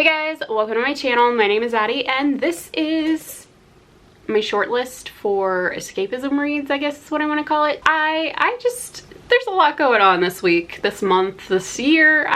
Hey guys, welcome to my channel. My name is Addie and this is my short list for escapism reads, I guess is what I want to call it. There's a lot going on this week, this month, this year.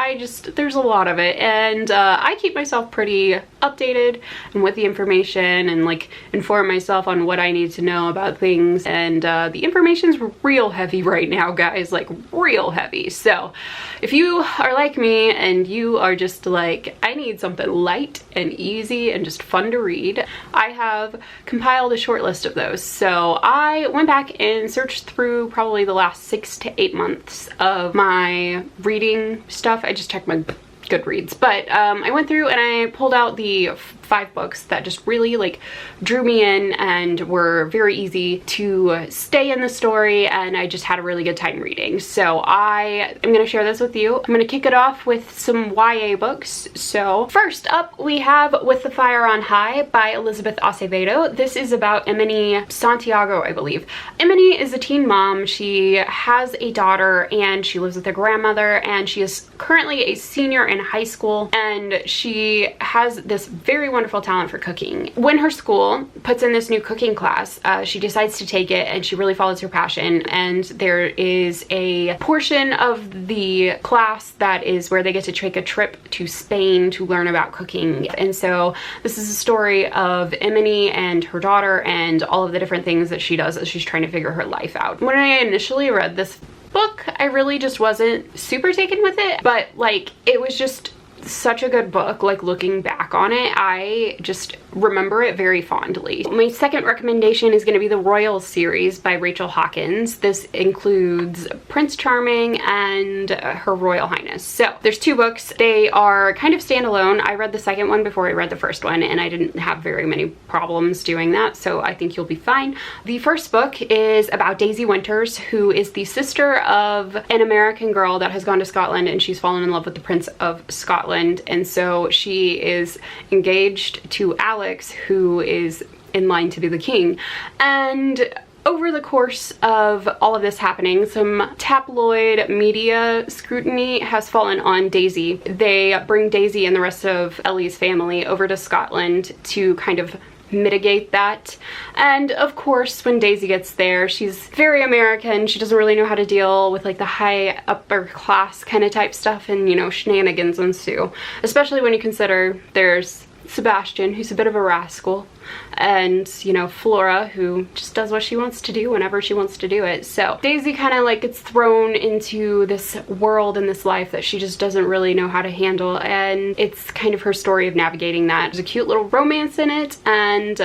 There's a lot of it, and I keep myself pretty updated and with the information and like inform myself on what I need to know about things, and the information's real heavy right now, guys, like real heavy. So if you are like me and you are just like, I need something light and easy and just fun to read, I have compiled a short list of those. So I went back and searched through probably the last 6 to 8 months of my reading stuff. I just checked my Goodreads, but I went through and I pulled out the 5 books that just really like drew me in and were very easy to stay in the story, and I just had a really good time reading. So I am going to share this with you. I'm going to kick it off with some YA books. So first up we have With the Fire on High by Elizabeth Acevedo. This is about Emily Santiago, I believe. Emily is a teen mom. She has a daughter and she lives with her grandmother, and she is currently a senior in high school, and she has this very wonderful talent for cooking. When her school puts in this new cooking class, she decides to take it and she really follows her passion, and there is a portion of the class that is where they get to take a trip to Spain to learn about cooking. And so this is a story of Emily and her daughter and all of the different things that she does as she's trying to figure her life out. When I initially read this book, I really just wasn't super taken with it, but like it was just such a good book. Like looking back on it, I just remember it very fondly. My second recommendation is going to be the Royal series by Rachel Hawkins. This includes Prince Charming and Her Royal Highness. So there's 2 books. They are kind of standalone. I read the second one before I read the first one, and I didn't have very many problems doing that, so I think you'll be fine. The first book is about Daisy Winters, who is the sister of an American girl that has gone to Scotland, and she's fallen in love with the Prince of Scotland. And so she is engaged to Alex, who is in line to be the king. And over the course of all of this happening, some tabloid media scrutiny has fallen on Daisy. They bring Daisy and the rest of Ellie's family over to Scotland to kind of mitigate that. And of course, when Daisy gets there, she's very American. She doesn't really know how to deal with like the high upper class kind of type stuff, and you know, shenanigans ensue, especially when you consider there's Sebastian, who's a bit of a rascal, and you know, Flora, who just does what she wants to do whenever she wants to do it. So Daisy kind of like gets thrown into this world and this life that she just doesn't really know how to handle, and it's kind of her story of navigating that. There's a cute little romance in it, and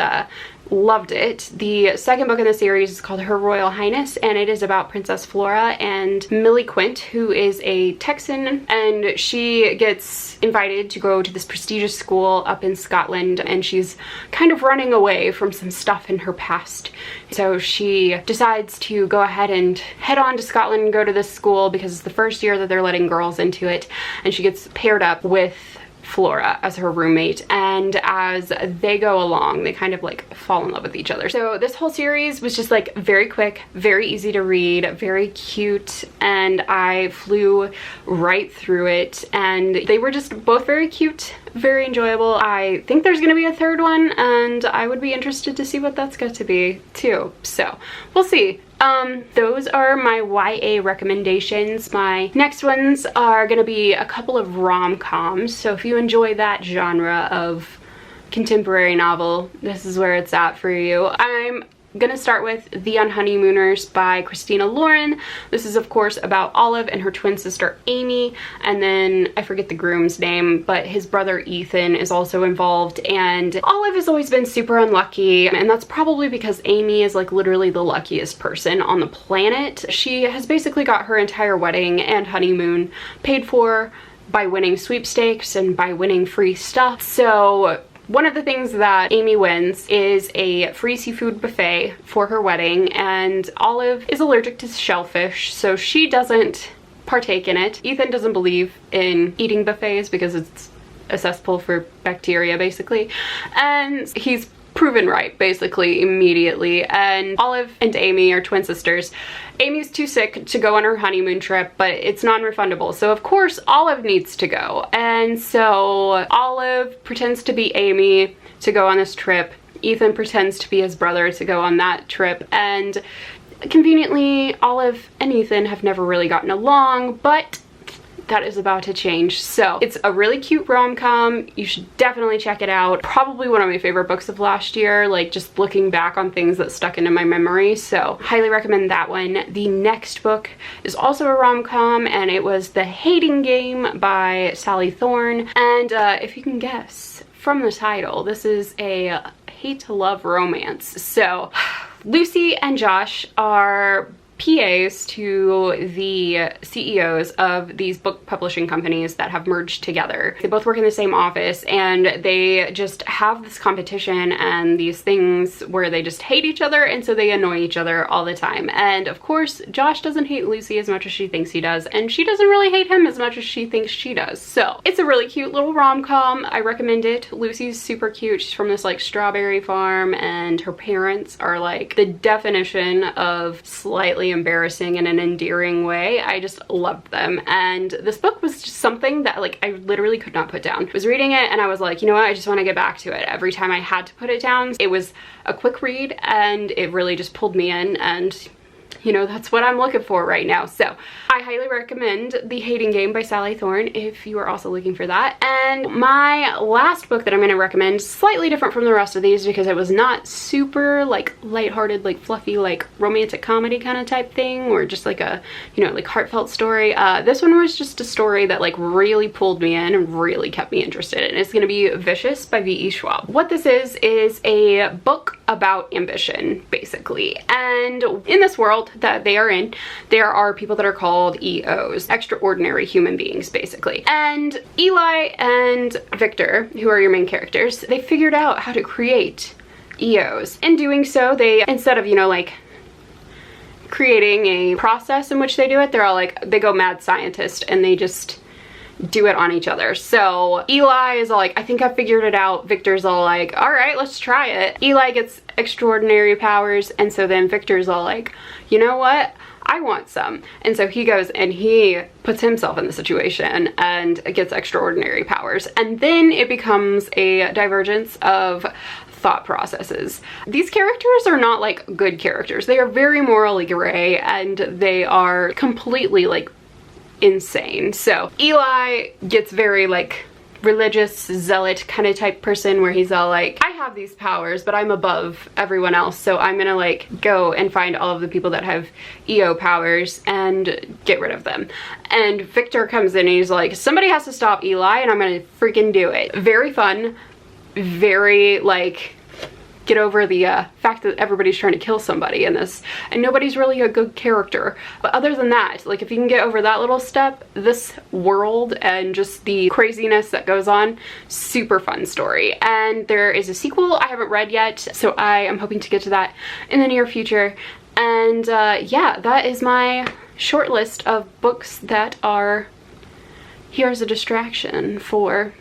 loved it. The second book in the series is called Her Royal Highness, and it is about Princess Flora and Millie Quint, who is a Texan, and she gets invited to go to this prestigious school up in Scotland, and she's kind of running away from some stuff in her past. So she decides to go ahead and head on to Scotland and go to this school because it's the first year that they're letting girls into it, and she gets paired up with Flora as her roommate, and as they go along they kind of like fall in love with each other. So this whole series was just like very quick, very easy to read, very cute, and I flew right through it, and they were just both very cute, very enjoyable. I think there's gonna be a third one, and I would be interested to see what that's got to be too, so we'll see. Those are my YA recommendations. My next ones are gonna be a couple of rom-coms, so if you enjoy that genre of contemporary novel, this is where it's at for you. I'm gonna start with The UnhungEMU Nurse by Christina Lauren. This is of course about Olive and her twin sister Amy, and then I forget the groom's name, but his brother Ethan is also involved, and Olive has always been super unlucky, and that's probably because Amy is like literally the luckiest person on the planet. She has basically got her entire wedding and honeymoon paid for by winning sweepstakes and by winning free stuff. So one of the things that Amy wins is a free seafood buffet for her wedding, and Olive is allergic to shellfish, so she doesn't partake in it. Ethan doesn't believe in eating buffets because it's a cesspool for bacteria basically, and he's proven right basically immediately. And Olive and Amy are twin sisters. Amy's too sick to go on her honeymoon trip, but it's non-refundable, so of course Olive needs to go. And so Olive pretends to be Amy to go on this trip. Ethan pretends to be his brother to go on that trip, and conveniently Olive and Ethan have never really gotten along, but that is about to change. So it's a really cute rom-com. You should definitely check it out. Probably one of my favorite books of last year, like just looking back on things that stuck into my memory. So highly recommend that one. The next book is also a rom-com, and it was The Hating Game by Sally Thorne. And if you can guess from the title, this is a hate to love romance. So Lucy and Josh are PAs to the CEOs of these book publishing companies that have merged together. They both work in the same office, and they just have this competition and these things where they just hate each other, and so they annoy each other all the time. And of course, Josh doesn't hate Lucy as much as she thinks he does, and she doesn't really hate him as much as she thinks she does. So it's a really cute little rom-com. I recommend it. Lucy's super cute. She's from this like strawberry farm, and her parents are like the definition of slightly embarrassing in an endearing way. I just loved them, and this book was just something that like I literally could not put down. I was reading it and I was like, you know what, I just want to get back to it. Every time I had to put it down, it was a quick read, and it really just pulled me in, and you know, that's what I'm looking for right now. So I highly recommend The Hating Game by Sally Thorne if you are also looking for that. And my last book that I'm going to recommend, slightly different from the rest of these because it was not super like lighthearted, like fluffy, like romantic comedy kind of type thing, or just like a, you know, like heartfelt story. This one was just a story that like really pulled me in and really kept me interested. And it's going to be Vicious by V.E. Schwab. What this is a book about ambition, basically. And in this world that they are in, there are people that are called EOs, extraordinary human beings, basically. And Eli and Victor, who are your main characters, they figured out how to create EOs. In doing so, they, instead of, you know, like creating a process in which they do it, they're all like, they go mad scientist and they just do it on each other. So Eli is all like, I think I figured it out. Victor's all like, all right, let's try it. Eli gets extraordinary powers, and so then Victor's all like, you know what? I want some. And so he goes and he puts himself in the situation and gets extraordinary powers. And then it becomes a divergence of thought processes. These characters are not like good characters. They are very morally gray, and they are completely like insane. So Eli gets very like religious zealot kind of type person where he's all like, I have these powers, but I'm above everyone else, so I'm gonna like go and find all of the people that have EO powers and get rid of them. And Victor comes in and he's like, somebody has to stop Eli, and I'm gonna freaking do it. Very fun, very like get over the fact that everybody's trying to kill somebody in this, and nobody's really a good character. But other than that, like if you can get over that little step, this world and just the craziness that goes on, super fun story. And there is a sequel I haven't read yet, so I am hoping to get to that in the near future. And yeah, that is my short list of books that are here as a distraction for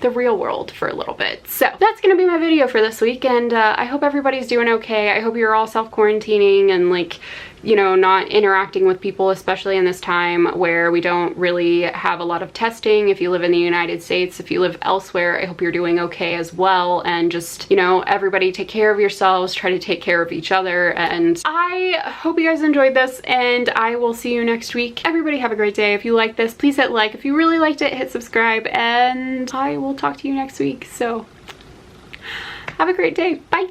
the real world for a little bit. So that's gonna be my video for this week, and I hope everybody's doing okay. I hope you're all self-quarantining and like, you know, not interacting with people, especially in this time where we don't really have a lot of testing. If you live in the United States, if you live elsewhere, I hope you're doing okay as well. And just, you know, everybody take care of yourselves, try to take care of each other. And I hope you guys enjoyed this, and I will see you next week. Everybody have a great day. If you like this, please hit like. If you really liked it, hit subscribe, and I will talk to you next week. So have a great day. Bye.